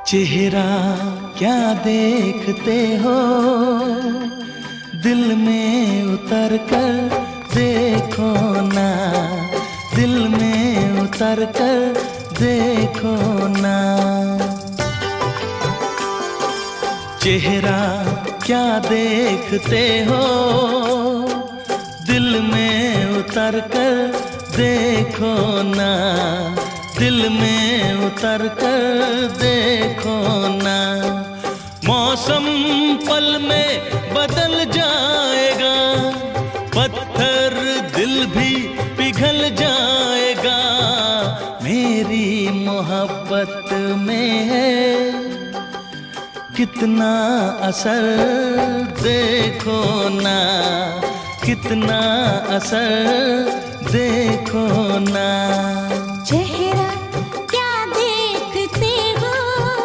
चेहरा क्या देखते हो, दिल में उतर कर देखो ना, दिल में उतर कर देखो ना। चेहरा क्या देखते हो, दिल में उतर कर देखो ना, दिल में उतर कर देखो ना। मौसम पल में बदल जाएगा, पत्थर दिल भी पिघल जाएगा। मेरी मोहब्बत में है कितना असर देखो ना, कितना असर देखो ना।